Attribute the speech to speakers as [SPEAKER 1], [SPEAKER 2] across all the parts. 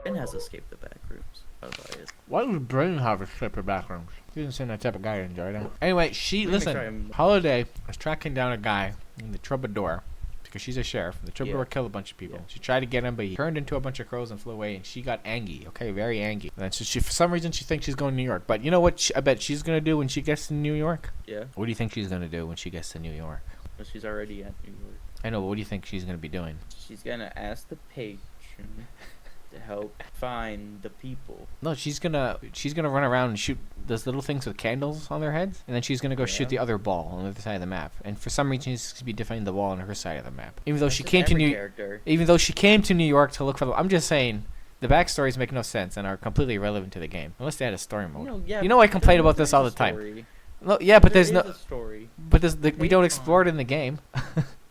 [SPEAKER 1] Ben has escaped the back rooms.
[SPEAKER 2] Why would Brain have a separate bathrooms? He doesn't seem that type of guy to enjoy that. Anyway, listen, Holiday was tracking down a guy in the Troubadour because she's a sheriff. The Troubadour killed a bunch of people. She tried to get him, but he turned into a bunch of crows and flew away, and she got angry, okay, very angry. And so for some reason, she thinks she's going to New York. But you know what I bet she's going to do when she gets to New York?
[SPEAKER 1] Yeah.
[SPEAKER 2] What do you think she's going to do when she gets to New York?
[SPEAKER 1] Well, she's already at New York.
[SPEAKER 2] I know, but what do you think she's going to be doing?
[SPEAKER 1] She's going to ask the patron to help find the people.
[SPEAKER 2] No, she's gonna run around and shoot those little things with candles on their heads, and then she's gonna go shoot the other ball on the other side of the map. And for some reason, she's gonna be defending the wall on her side of the map. Even though she came to New York to look for the. I'm just saying. The backstories make no sense and are completely irrelevant to the game, unless they had a story mode.
[SPEAKER 1] No, yeah,
[SPEAKER 2] you know I complain about this all the time. No, yeah, but there's no story. But we don't explore it in the game.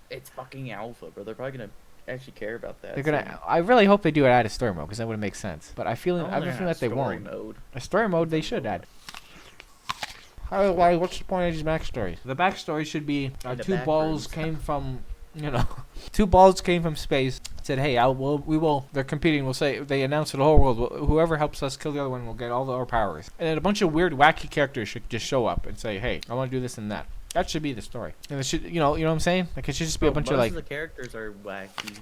[SPEAKER 1] It's fucking alpha, bro. They're probably gonna actually care about that.
[SPEAKER 2] They're gonna. I really hope they do add a story mode because that would make sense. But I have a feeling that they won't. A story mode they should add. What's the point of these backstories? The backstory should be two balls came from, two balls came from space. Said, hey, we will. They're competing. We'll say they announce to the whole world. Whoever helps us kill the other one will get all our powers. And then a bunch of weird, wacky characters should just show up and say, hey, I want to do this and that. That should be the story. And it should, you know what I'm saying? Like it should just be a bunch of like.
[SPEAKER 1] Most of the characters are wacky.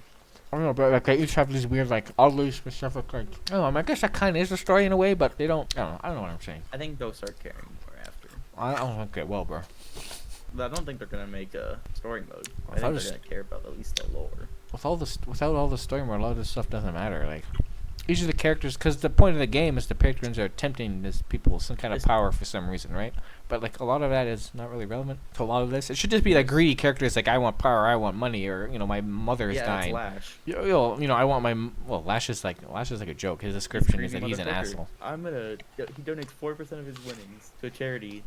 [SPEAKER 2] I don't know, but like they each have these weird, like oddly specific, like. Oh, I guess that kind of is a story in a way, but they don't. I don't know what I'm saying.
[SPEAKER 1] I think they'll start caring more after.
[SPEAKER 2] I don't think they will, bro.
[SPEAKER 1] But I don't think they're gonna make a story mode. I think they're gonna care about at least the lore.
[SPEAKER 2] Without all the story mode, a lot of this stuff doesn't matter. Like. These are the characters, because the point of the game is the patrons are tempting these people some kind of power for some reason, right? But like a lot of that is not really relevant to a lot of this. It should just be like greedy characters, like I want power, I want money, or my mother is dying.
[SPEAKER 1] Lash.
[SPEAKER 2] I want my Lash is like a joke. His description is that he's an asshole.
[SPEAKER 1] He donates 4% of his winnings to a charity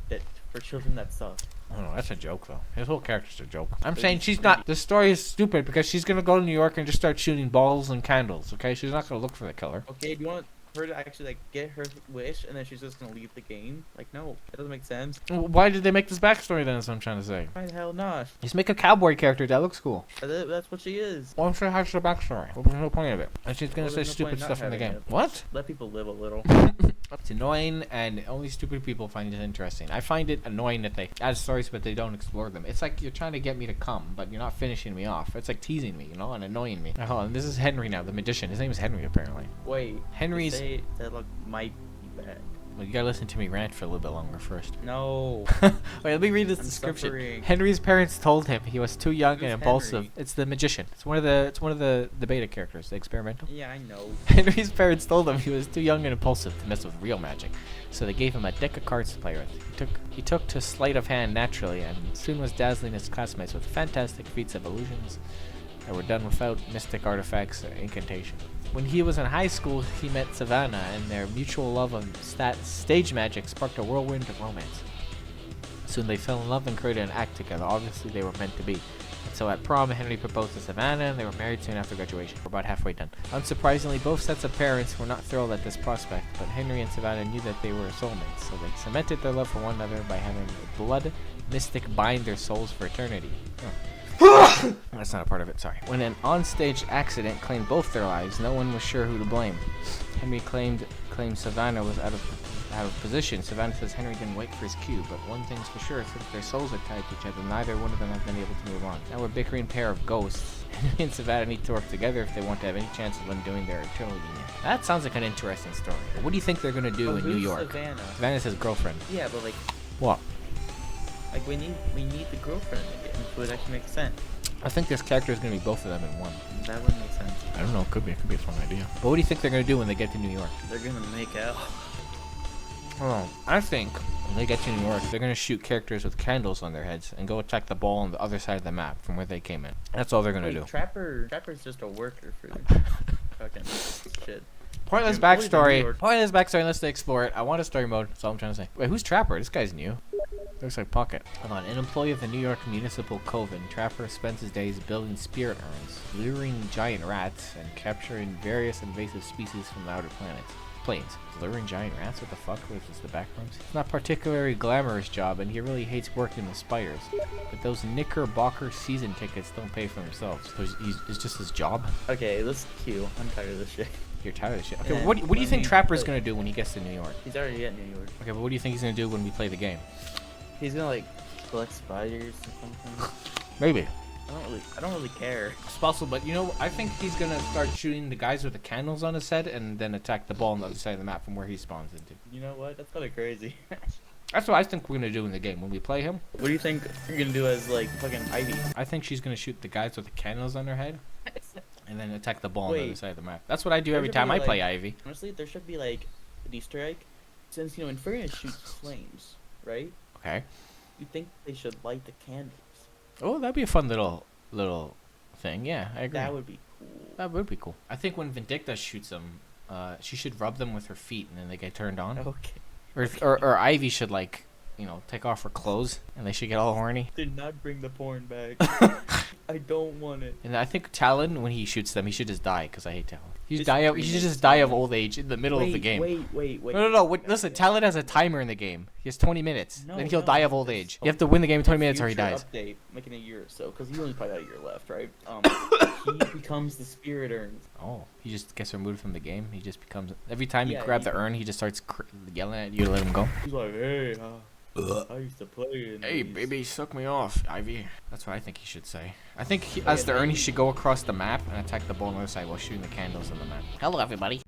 [SPEAKER 1] for children that suck.
[SPEAKER 2] Oh no, that's a joke though. His whole character's a joke. I'm saying she's not. The story is stupid because she's gonna go to New York and just start shooting balls and candles. Okay, she's not gonna look for the killer.
[SPEAKER 1] Okay, do you want her to actually like get her wish and then she's just gonna leave the game? Like, no, that doesn't make sense.
[SPEAKER 2] Why did they make this backstory then? Is what I'm trying to say.
[SPEAKER 1] Why the hell not?
[SPEAKER 2] Just make a cowboy character that looks cool.
[SPEAKER 1] That's what she is.
[SPEAKER 2] Well, I'm sure has the backstory. What's the point of it? And she's gonna say stupid stuff in the game. What?
[SPEAKER 1] Let people live a little.
[SPEAKER 2] It's annoying, and only stupid people find it interesting. I find it annoying that they add stories, but they don't explore them. It's like you're trying to get me to come, but you're not finishing me off. It's like teasing me, and annoying me. Hold on, this is Henry now, the magician. His name is Henry, apparently.
[SPEAKER 1] Wait,
[SPEAKER 2] Henry's.
[SPEAKER 1] Deadlock might be bad.
[SPEAKER 2] Well, you gotta listen to me rant for a little bit longer first.
[SPEAKER 1] No.
[SPEAKER 2] Wait, let me read this description.
[SPEAKER 1] Suffering.
[SPEAKER 2] Henry's parents told him he was too young and impulsive.
[SPEAKER 1] Henry?
[SPEAKER 2] It's the magician. It's one of the beta characters, the experimental.
[SPEAKER 1] Yeah, I know.
[SPEAKER 2] Henry's parents told him he was too young and impulsive to mess with real magic, so they gave him a deck of cards to play with. He took to sleight of hand naturally, and soon was dazzling his classmates with fantastic feats of illusions that were done without mystic artifacts or incantation. When he was in high school, he met Savannah, and their mutual love of stage magic sparked a whirlwind of romance. Soon they fell in love and created an act together. Obviously, they were meant to be. And so at prom, Henry proposed to Savannah, and they were married soon after graduation. We're about halfway done. Unsurprisingly, both sets of parents were not thrilled at this prospect, but Henry and Savannah knew that they were soulmates, so they cemented their love for one another by having a blood mystic bind their souls for eternity. That's not a part of it, sorry. When an onstage accident claimed both their lives, no one was sure who to blame. Henry claimed Savannah was out of position. Savannah says Henry didn't wait for his cue, but one thing's for sure, since their souls are tied to each other, neither one of them have been able to move on. Now we're a bickering pair of ghosts. Henry and Savannah need to work together if they want to have any chance of undoing their eternal union. That sounds like an interesting story. But what do you think they're gonna do in New York? Savannah's his girlfriend.
[SPEAKER 1] Yeah, but like...
[SPEAKER 2] What?
[SPEAKER 1] Like, we need the girlfriend again, so it actually makes sense.
[SPEAKER 2] I think this character is going to be both of them in one.
[SPEAKER 1] That wouldn't make sense.
[SPEAKER 2] I don't know. It could be a fun idea. But what do you think they're going to do when they get to New York?
[SPEAKER 1] They're going to make out.
[SPEAKER 2] Oh, I think when they get to New York, they're going to shoot characters with candles on their heads and go attack the ball on the other side of the map from where they came in. That's all they're going to do.
[SPEAKER 1] Trapper's just a worker for fucking shit.
[SPEAKER 2] Pointless backstory. Pointless backstory unless they explore it. I want a story mode. That's all I'm trying to say. Wait, who's Trapper? This guy's new. Looks like Pocket. Hold on. An employee of the New York Municipal Coven, Trapper spends his days building spirit urns, luring giant rats, and capturing various invasive species from the outer planets. Planes. Luring giant rats? What the fuck? What is this, the backrooms? It's not a particularly glamorous job, and he really hates working with spiders. But those Knickerbocker season tickets don't pay for themselves. So it's just his job?
[SPEAKER 1] Okay, this is cute. I'm tired of this shit.
[SPEAKER 2] You're tired of this shit. Okay,
[SPEAKER 1] And
[SPEAKER 2] what do you
[SPEAKER 1] let
[SPEAKER 2] think
[SPEAKER 1] me
[SPEAKER 2] Trapper's
[SPEAKER 1] play-
[SPEAKER 2] gonna do when he gets to New York?
[SPEAKER 1] He's already at New York.
[SPEAKER 2] Okay, but what do you think he's gonna do when we play the game?
[SPEAKER 1] He's gonna like collect spiders or something.
[SPEAKER 2] Maybe.
[SPEAKER 1] I don't really care.
[SPEAKER 2] It's possible, but you know, I think he's gonna start shooting the guys with the candles on his head and then attack the ball on the other side of the map from where he spawns into.
[SPEAKER 1] You know what? That's kind of crazy.
[SPEAKER 2] That's what I think we're gonna do in the game when we play him.
[SPEAKER 1] What do you think you're gonna do as like fucking Ivy?
[SPEAKER 2] I think she's gonna shoot the guys with the candles on their head and then attack the ball on the other
[SPEAKER 1] Wait.
[SPEAKER 2] side of the map. That's what I do
[SPEAKER 1] There
[SPEAKER 2] every
[SPEAKER 1] should
[SPEAKER 2] time
[SPEAKER 1] be,
[SPEAKER 2] I play
[SPEAKER 1] like-
[SPEAKER 2] Ivy.
[SPEAKER 1] Honestly, there should be like an Easter egg, since you know Inferno shoots flames, right?
[SPEAKER 2] Okay.
[SPEAKER 1] You think they should light the candles?
[SPEAKER 2] Oh, that'd be a fun little thing. Yeah, I agree.
[SPEAKER 1] That would be cool.
[SPEAKER 2] That would be cool. I think when Vindicta shoots them, she should rub them with her feet and then they get turned on.
[SPEAKER 1] Okay.
[SPEAKER 2] Or Ivy should like, you know, take off her clothes and they should get all horny.
[SPEAKER 1] Did not bring the porn back. I don't want it.
[SPEAKER 2] And I think Talon, when he shoots them, he should just die because I hate Talon. He should
[SPEAKER 1] Just
[SPEAKER 2] die of, he
[SPEAKER 1] remake
[SPEAKER 2] should just die of
[SPEAKER 1] Talon.
[SPEAKER 2] old age in the middle of the game.
[SPEAKER 1] Wait.
[SPEAKER 2] No. Listen, Talon has a timer in the game. He has 20 minutes.
[SPEAKER 1] No,
[SPEAKER 2] then he'll
[SPEAKER 1] no,
[SPEAKER 2] die of old
[SPEAKER 1] this-
[SPEAKER 2] age. You have to win the game in 20 minutes or he
[SPEAKER 1] Future
[SPEAKER 2] dies.
[SPEAKER 1] Update, like in a year or so, because he only probably got a year left, right? He becomes the spirit urn.
[SPEAKER 2] Oh, he just gets removed from the game. He just becomes. Every time you
[SPEAKER 1] Yeah,
[SPEAKER 2] grab
[SPEAKER 1] he-
[SPEAKER 2] the urn, he just starts yelling at you to let him go.
[SPEAKER 1] He's like, hey, I used to play in
[SPEAKER 2] Hey,
[SPEAKER 1] these."
[SPEAKER 2] baby, suck me off, Ivy. That's what I think he should say. I think
[SPEAKER 1] Oh,
[SPEAKER 2] as
[SPEAKER 1] yeah,
[SPEAKER 2] the urn, he
[SPEAKER 1] maybe.
[SPEAKER 2] should go across the map and attack the ball on the other side while shooting the candles on the map. Hello, everybody.